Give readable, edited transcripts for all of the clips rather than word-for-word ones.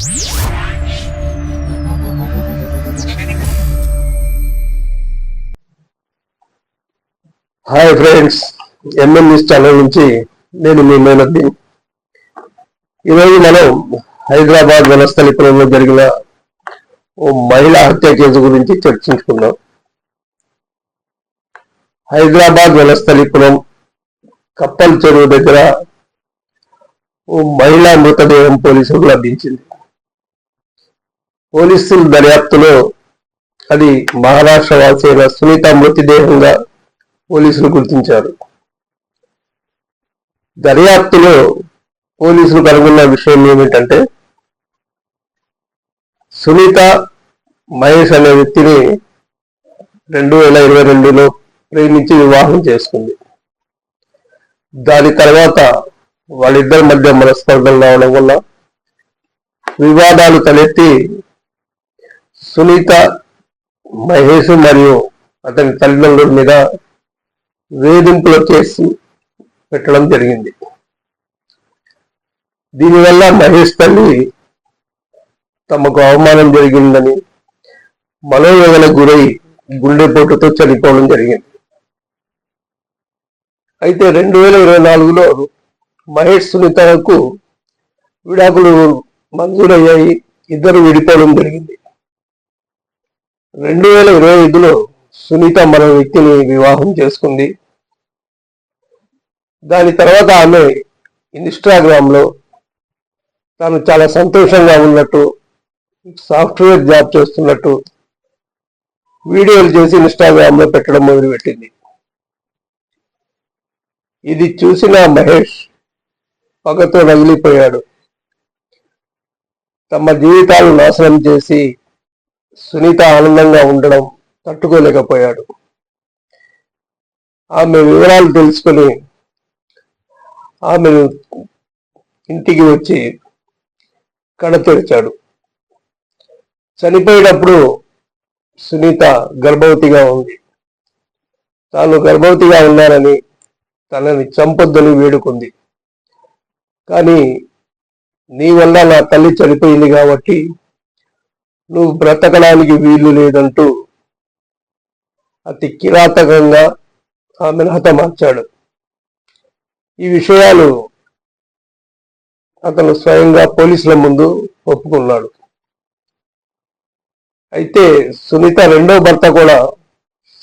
Hi friends, MN news channel నుంచి నేను మీ మేనద్దీన్. ఈరోజు మనం హైదరాబాద్ వనస్థలిపురంలో జరిగిన ఓ మహిళా హత్య కేసు గురించి చర్చించుకుందాం. హైదరాబాద్ వనస్థలిపురం కప్పల్ చెరువు దగ్గర ఓ మహిళా మృతదేహం పోలీసులకు లభించింది. పోలీసుల దర్యాప్తులో అది మహారాష్ట్ర వాసి అయిన సునీత మృతదేహంగా పోలీసులు గుర్తించారు. దర్యాప్తులో పోలీసులు కనుగొన్న విషయం ఏమిటంటే, సునీత మహేష్ అనే వ్యక్తిని 2022లో ప్రేమించి వివాహం చేసుకుంది. దాని తర్వాత వాళ్ళిద్దరి మధ్య మనస్పర్ధలు రావడం వల్ల వివాదాలు తలెత్తి సునీత మహేష్ మరియు అతని తల్లిదండ్రుల మీద వేధింపుల కేసు పెట్టడం జరిగింది. దీనివల్ల మహేష్ తల్లి తమకు అవమానం జరిగిందని మనోవేదనకు గురై గుండెపోటుతో చనిపోవడం జరిగింది. అయితే 2024లో మహేష్ సునీతకు విడాకులు మంజూరయ్యాయి. ఇద్దరు విడిపోవడం జరిగింది. 2025లో సునీత మరో వ్యక్తిని వివాహం చేసుకుంది. దాని తర్వాత ఆమె ఇన్స్టాగ్రామ్లో తాను చాలా సంతోషంగా ఉన్నట్టు, సాఫ్ట్వేర్ జాబ్ చేస్తున్నట్టు వీడియోలు చేసి ఇన్స్టాగ్రామ్లో పెట్టడం మొదలుపెట్టింది. ఇది చూసిన మహేష్ పగతో రగిలిపోయాడు. తమ జీవితాలు నాశనం చేసి సునీత ఆనందంగా ఉండడం తట్టుకోలేకపోయాడు. ఆమె వివరాలు తెలుసుకొని ఆమెను ఇంటికి వచ్చి కడతెరిచాడు. చనిపోయేటప్పుడు సునీత గర్భవతిగా ఉంది. తాను గర్భవతిగా ఉన్నానని తనని చంపొద్దని వేడుకుంది. కానీ నీ వల్ల నా తల్లి చనిపోయింది కాబట్టి నువ్వు బ్రతకడానికి వీలు లేదంటూ అతి కిరాతకంగా ఆమెను హతమార్చాడు. ఈ విషయాలు అతను స్వయంగా పోలీసుల ముందు ఒప్పుకున్నాడు. అయితే సునీత రెండో భర్త కూడా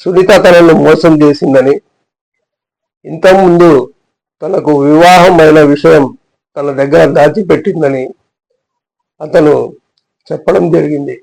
సునీత తనను మోసం చేసిందని, ఇంతకుముందు తనకు వివాహం అయిన విషయం తన దగ్గర దాచిపెట్టిందని అతను చెప్పడం జరిగింది.